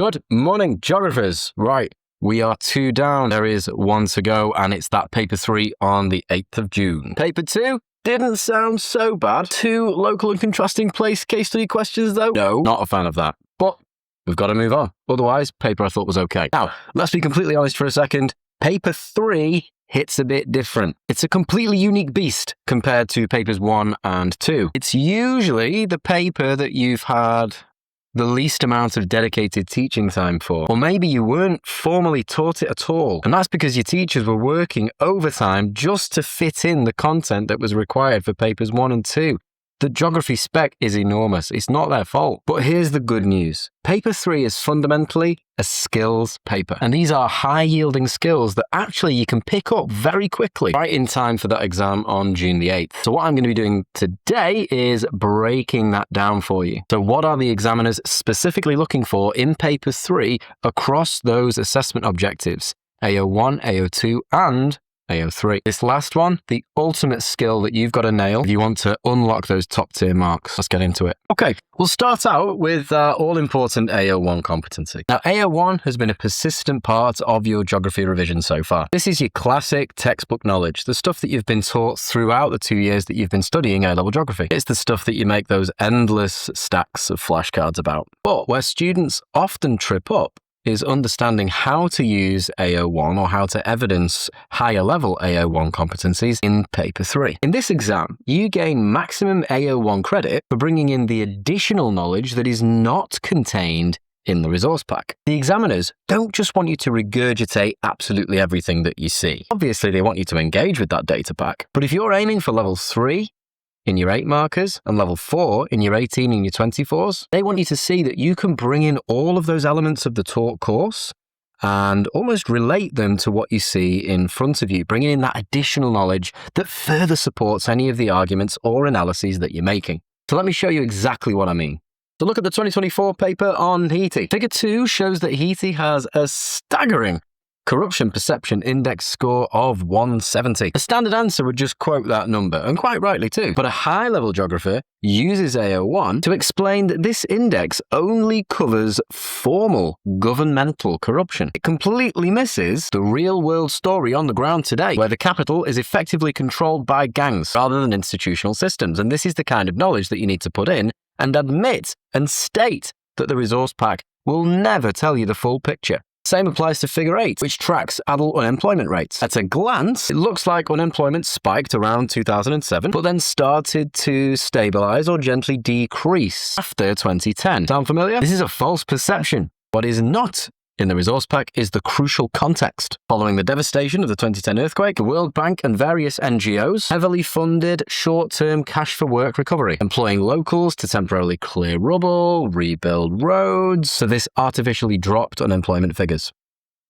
Good morning, geographers. Right, we are 2 down. There is 1 to go, and it's that paper 3 on the 8th of June. Paper 2 didn't sound so bad. 2 local and contrasting place case study questions, though. No, not a fan of that. But we've got to move on. Otherwise, paper I thought was okay. Now, let's be completely honest for a second. Paper 3 hits a bit different. It's a completely unique beast compared to papers 1 and 2. It's usually the paper that you've had the least amount of dedicated teaching time for. Or maybe you weren't formally taught it at all. And that's because your teachers were working overtime just to fit in the content that was required for papers 1 and 2. The geography spec is enormous. It's not their fault. But here's the good news. Paper 3 is fundamentally a skills paper. And these are high-yielding skills that actually you can pick up very quickly, right in time for that exam on June the 8th. So what I'm going to be doing today is breaking that down for you. So what are the examiners specifically looking for in paper 3 across those assessment objectives? AO1, AO2, and AO3. This last one, the ultimate skill that you've got to nail if you want to unlock those top tier marks. Let's get into it. Okay, we'll start out with all-important AO1 competency. Now, AO1 has been a persistent part of your geography revision so far. This is your classic textbook knowledge, the stuff that you've been taught throughout the 2 years that you've been studying A-level geography. It's the stuff that you make those endless stacks of flashcards about. But where students often trip up is understanding how to use AO1 or how to evidence higher level AO1 competencies in paper 3. In this exam, you gain maximum AO1 credit for bringing in the additional knowledge that is not contained in the resource pack. The examiners don't just want you to regurgitate absolutely everything that you see. Obviously, they want you to engage with that data pack. But if you're aiming for level 3, in your 8 markers and level 4 in your 18 and your 24s, they want you to see that you can bring in all of those elements of the taught course and almost relate them to what you see in front of you, bringing in that additional knowledge that further supports any of the arguments or analyses that you're making. So let me show you exactly what I mean. So look at the 2024 paper on Haiti. Figure 2 shows that Haiti has a staggering corruption perception index score of 170. A standard answer would just quote that number, and quite rightly too. But a high-level geographer uses AO1 to explain that this index only covers formal governmental corruption. It completely misses the real-world story on the ground today, where the capital is effectively controlled by gangs rather than institutional systems. And this is the kind of knowledge that you need to put in and admit and state that the resource pack will never tell you the full picture. Same applies to figure 8, which tracks adult unemployment rates. At a glance, it looks like unemployment spiked around 2007, but then started to stabilize or gently decrease after 2010. Sound familiar? This is a false perception. What is not in the resource pack is the crucial context. Following the devastation of the 2010 earthquake, the World Bank and various NGOs heavily funded short-term cash for work recovery, employing locals to temporarily clear rubble, rebuild roads, so this artificially dropped unemployment figures.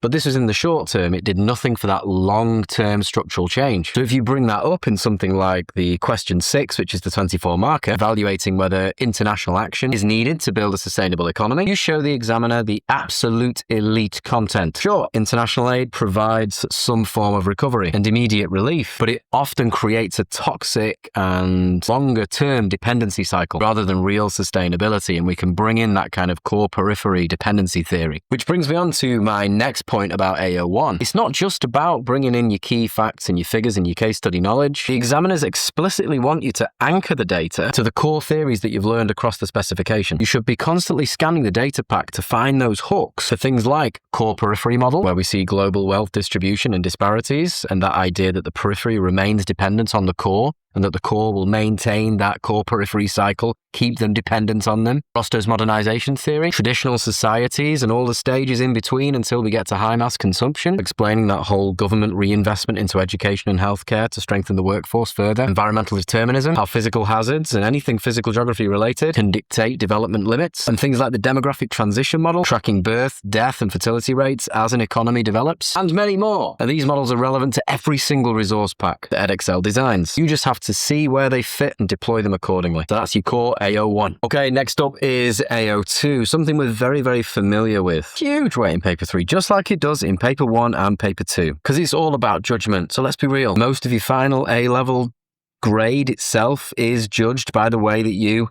But this was in the short term. It did nothing for that long-term structural change. So if you bring that up in something like the question 6, which is the 24 marker, evaluating whether international action is needed to build a sustainable economy, you show the examiner the absolute elite content. Sure, international aid provides some form of recovery and immediate relief, but it often creates a toxic and longer-term dependency cycle rather than real sustainability, and we can bring in that kind of core periphery dependency theory. Which brings me on to my next point about AO1. It's not just about bringing in your key facts and your figures and your case study knowledge. The examiners explicitly want you to anchor the data to the core theories that you've learned across the specification. You should be constantly scanning the data pack to find those hooks for things like core periphery model, where we see global wealth distribution and disparities, and that idea that the periphery remains dependent on the core, and that the core will maintain that core periphery cycle, keep them dependent on them. Rosto's modernization theory, traditional societies and all the stages in between until we get to high mass consumption, explaining that whole government reinvestment into education and healthcare to strengthen the workforce further. Environmental determinism, how physical hazards and anything physical geography related can dictate development limits, and things like the demographic transition model, tracking birth, death and fertility rates as an economy develops, and many more. And these models are relevant to every single resource pack that Edexcel designs. You just have to see where they fit and deploy them accordingly. So that's your core AO1. Okay, next up is AO2, something we're very, very familiar with. Huge weight in paper 3, just like it does in paper 1 and paper 2, because it's all about judgment. So let's be real. Most of your final A-level grade itself is judged by the way that you,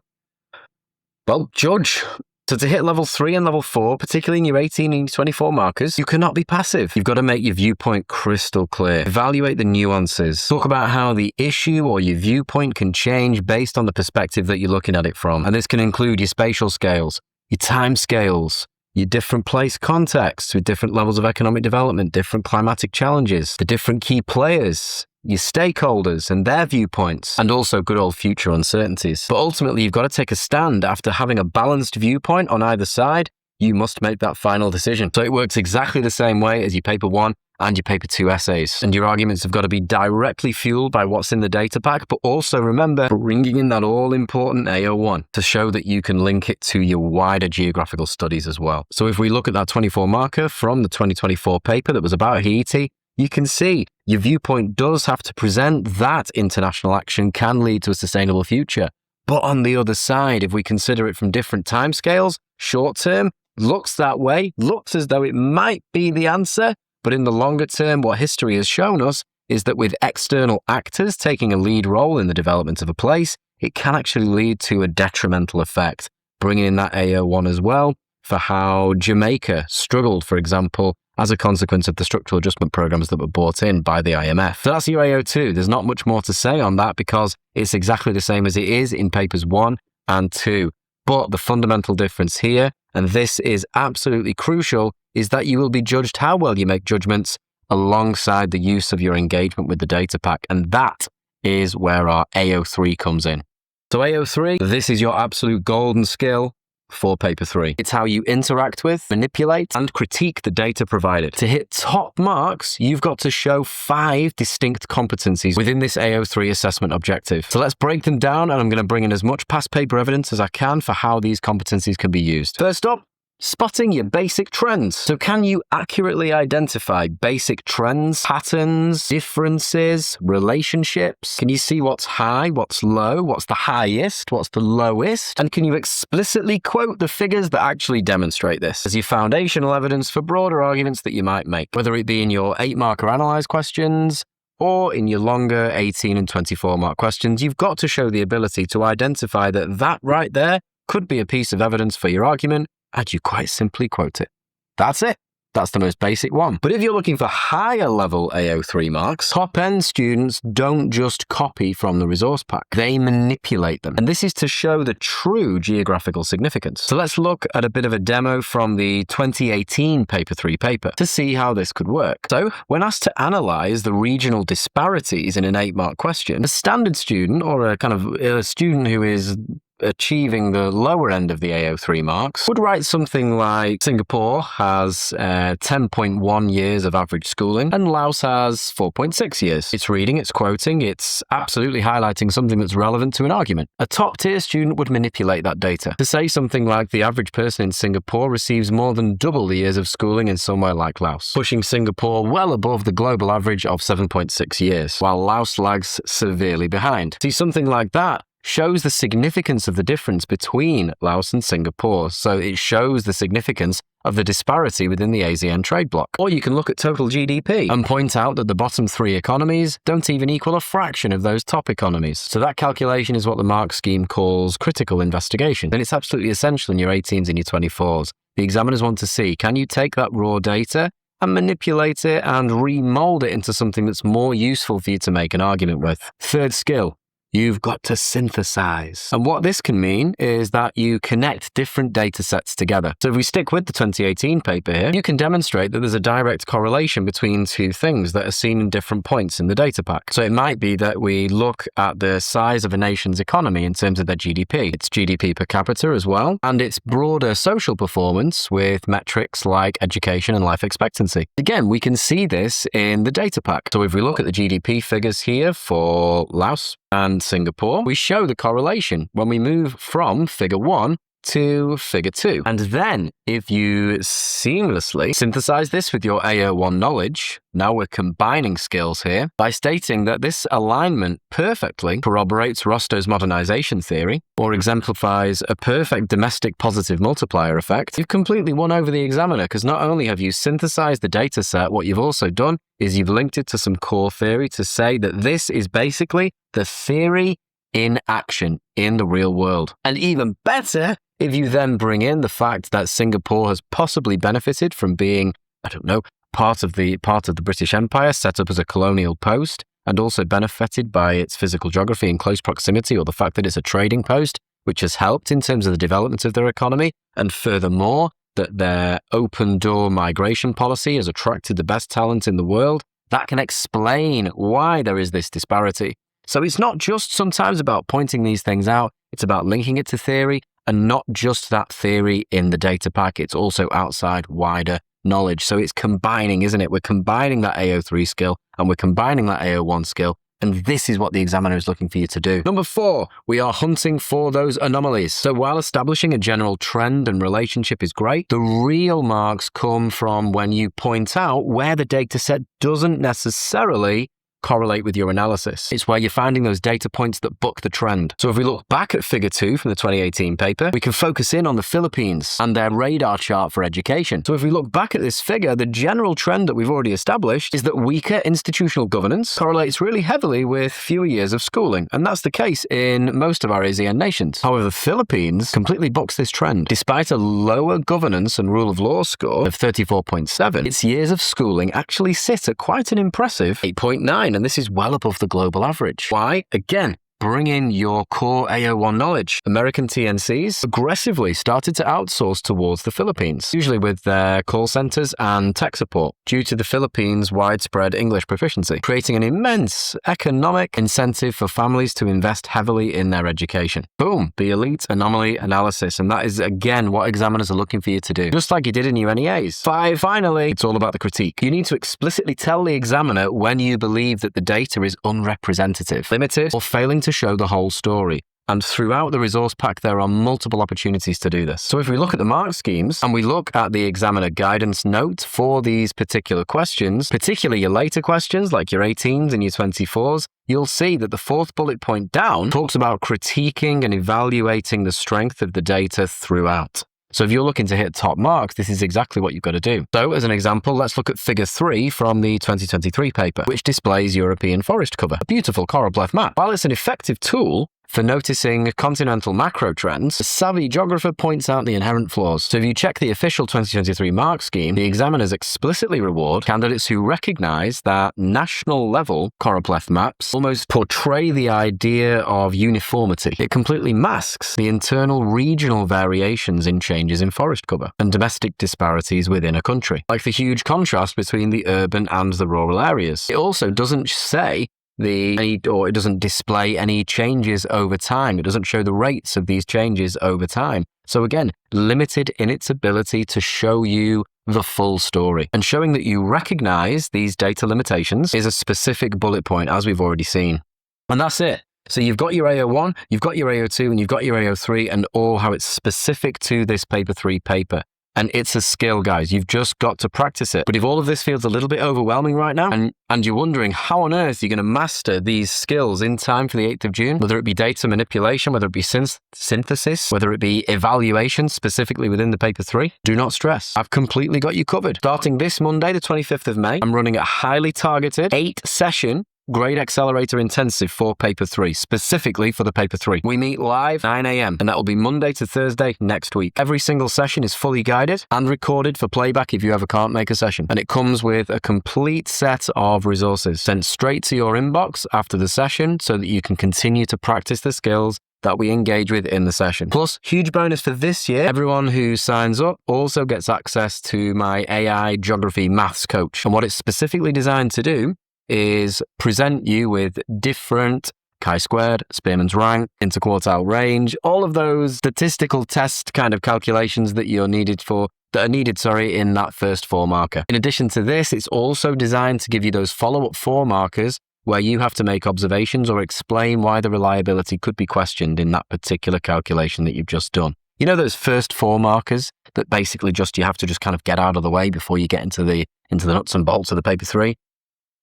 well, judge. So to hit level 3 and level 4, particularly in your 18 and your 24 markers, you cannot be passive. You've got to make your viewpoint crystal clear. Evaluate the nuances. Talk about how the issue or your viewpoint can change based on the perspective that you're looking at it from. And this can include your spatial scales, your time scales, your different place contexts with different levels of economic development, different climatic challenges, the different key players, your stakeholders and their viewpoints, and also good old future uncertainties. But ultimately, you've got to take a stand. After having a balanced viewpoint on either side, you must make that final decision. So it works exactly the same way as your paper 1 and your paper 2 essays. And your arguments have got to be directly fueled by what's in the data pack, but also remember bringing in that all-important AO1 to show that you can link it to your wider geographical studies as well. So if we look at that 24 marker from the 2024 paper that was about Haiti, you can see your viewpoint does have to present that international action can lead to a sustainable future. But on the other side, if we consider it from different timescales, short term looks that way, looks as though it might be the answer. But in the longer term, what history has shown us is that with external actors taking a lead role in the development of a place, it can actually lead to a detrimental effect. Bringing in that AO1 as well for how Jamaica struggled, for example, as a consequence of the structural adjustment programs that were brought in by the IMF. So that's your AO2. There's not much more to say on that because it's exactly the same as it is in papers 1 and 2. But the fundamental difference here, and this is absolutely crucial, is that you will be judged how well you make judgments alongside the use of your engagement with the data pack. And that is where our AO3 comes in. So AO3, this is your absolute golden skill for paper 3. It's how you interact with, manipulate, and critique the data provided. To hit top marks, you've got to show 5 distinct competencies within this AO3 assessment objective. So let's break them down, and I'm going to bring in as much past paper evidence as I can for how these competencies can be used. First up, spotting your basic trends. So can you accurately identify basic trends, patterns, differences, relationships? Can you see what's high, what's low, what's the highest, what's the lowest? And can you explicitly quote the figures that actually demonstrate this as your foundational evidence for broader arguments that you might make, whether it be in your 8-marker analyze questions or in your longer 18 and 24 mark questions? You've got to show the ability to identify that right there could be a piece of evidence for your argument, and you quite simply quote it. That's it. That's the most basic one. But if you're looking for higher level AO3 marks, top-end students don't just copy from the resource pack. They manipulate them. And this is to show the true geographical significance. So let's look at a bit of a demo from the 2018 paper 3 paper to see how this could work. So when asked to analyze the regional disparities in an 8-mark question, a standard student or a student who is achieving the lower end of the AO3 marks would write something like Singapore has 10.1 years of average schooling and Laos has 4.6 years. It's reading, it's quoting, it's absolutely highlighting something that's relevant to an argument. A top-tier student would manipulate that data to say something like the average person in Singapore receives more than double the years of schooling in somewhere like Laos, pushing Singapore well above the global average of 7.6 years, while Laos lags severely behind. See, something like that shows the significance of the difference between Laos and Singapore. So it shows the significance of the disparity within the ASEAN trade bloc. Or you can look at total GDP and point out that the bottom 3 economies don't even equal a fraction of those top economies. So that calculation is what the mark scheme calls critical investigation. And it's absolutely essential in your 18s and your 24s. The examiners want to see, can you take that raw data and manipulate it and remold it into something that's more useful for you to make an argument with? Third skill, you've got to synthesize. And what this can mean is that you connect different data sets together. So if we stick with the 2018 paper here, you can demonstrate that there's a direct correlation between 2 things that are seen in different points in the data pack. So it might be that we look at the size of a nation's economy in terms of their GDP, its GDP per capita as well, and its broader social performance with metrics like education and life expectancy. Again, we can see this in the data pack. So if we look at the GDP figures here for Laos and Singapore, we show the correlation when we move from figure 1 to figure 2. And then if you seamlessly synthesize this with your AO1 knowledge, now we're combining skills here by stating that this alignment perfectly corroborates Rostow's modernization theory or exemplifies a perfect domestic positive multiplier effect, you've completely won over the examiner, because not only have you synthesized the data set, what you've also done is you've linked it to some core theory to say that this is basically the theory in action in the real world. And even better, if you then bring in the fact that Singapore has possibly benefited from being, I don't know, part of the British Empire, set up as a colonial post, and also benefited by its physical geography and close proximity, or the fact that it's a trading post, which has helped in terms of the development of their economy, and furthermore, that their open door migration policy has attracted the best talent in the world, that can explain why there is this disparity. So it's not just sometimes about pointing these things out, it's about linking it to theory, and not just that theory in the data pack, it's also outside wider knowledge. So it's combining, isn't it? We're combining that AO3 skill and we're combining that AO1 skill. And this is what the examiner is looking for you to do. Number 4, we are hunting for those anomalies. So while establishing a general trend and relationship is great, the real marks come from when you point out where the data set doesn't necessarily correlate with your analysis. It's where you're finding those data points that buck the trend. So if we look back at figure 2 from the 2018 paper, we can focus in on the Philippines and their radar chart for education. So if we look back at this figure, the general trend that we've already established is that weaker institutional governance correlates really heavily with fewer years of schooling. And that's the case in most of our ASEAN nations. However, the Philippines completely bucks this trend. Despite a lower governance and rule of law score of 34.7, its years of schooling actually sit at quite an impressive 8.9. And this is well above the global average. Why? Again, bring in your core AO1 knowledge. American TNCs aggressively started to outsource towards the Philippines, usually with their call centers and tech support, due to the Philippines' widespread English proficiency, creating an immense economic incentive for families to invest heavily in their education. Boom, the elite anomaly analysis. And that is, again, what examiners are looking for you to do, just like you did in your NEAs. 5, finally, it's all about the critique. You need to explicitly tell the examiner when you believe that the data is unrepresentative, limited, or failing to show the whole story. And throughout the resource pack, there are multiple opportunities to do this. So if we look at the mark schemes and we look at the examiner guidance note for these particular questions, particularly your later questions like your 18s and your 24s, you'll see that the 4th bullet point down talks about critiquing and evaluating the strength of the data throughout. So if you're looking to hit top marks, this is exactly what you've got to do. So as an example, let's look at figure 3 from the 2023 paper, which displays European forest cover, a beautiful choropleth map. While it's an effective tool for noticing continental macro trends, a savvy geographer points out the inherent flaws. So if you check the official 2023 mark scheme, the examiners explicitly reward candidates who recognize that national level choropleth maps almost portray the idea of uniformity. It completely masks the internal regional variations in changes in forest cover and domestic disparities within a country, like the huge contrast between the urban and the rural areas. It also doesn't say it doesn't display any changes over time. It doesn't show the rates of these changes over time. So again, limited in its ability to show you the full story. And showing that you recognize these data limitations is a specific bullet point, as we've already seen. And that's it. So you've got your AO1, you've got your AO2, and you've got your AO3, and all how it's specific to this paper 3 paper. And it's a skill, guys. You've just got to practice it. But if all of this feels a little bit overwhelming right now, and you're wondering how on earth you're going to master these skills in time for the 8th of June, whether it be data manipulation, whether it be synthesis, whether it be evaluation specifically within the paper 3, do not stress. I've completely got you covered. Starting this Monday, the 25th of May, I'm running a highly targeted 8-session Grade Accelerator Intensive for Paper 3, specifically for the Paper 3. We meet live 9 a.m. and that will be Monday to Thursday next week. Every single session is fully guided and recorded for playback if you ever can't make a session. And it comes with a complete set of resources sent straight to your inbox after the session so that you can continue to practice the skills that we engage with in the session. Plus, huge bonus for this year, everyone who signs up also gets access to my AI Geography Maths Coach. And what it's specifically designed to do is present you with different chi-squared, Spearman's rank, interquartile range, all of those statistical test kind of calculations that are needed in that first 4 marker. In addition to this, it's also designed to give you those follow-up 4 markers where you have to make observations or explain why the reliability could be questioned in that particular calculation that you've just done. You know those first 4 markers that basically you have to just kind of get out of the way before you get into the nuts and bolts of the paper 3?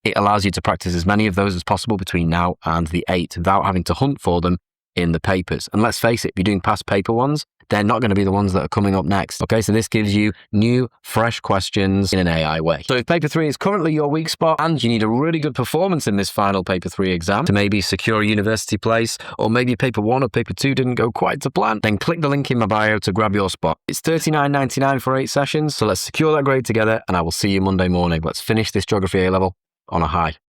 It allows you to practice as many of those as possible between now and the 8th without having to hunt for them in the papers. And let's face it, if you're doing past paper ones, they're not going to be the ones that are coming up next. Okay, so this gives you new, fresh questions in an AI way. So if paper 3 is currently your weak spot and you need a really good performance in this final paper 3 exam to maybe secure a university place, or maybe paper 1 or paper 2 didn't go quite to plan, then click the link in my bio to grab your spot. It's $39.99 for 8 sessions, so let's secure that grade together and I will see you Monday morning. Let's finish this Geography A-level on a high.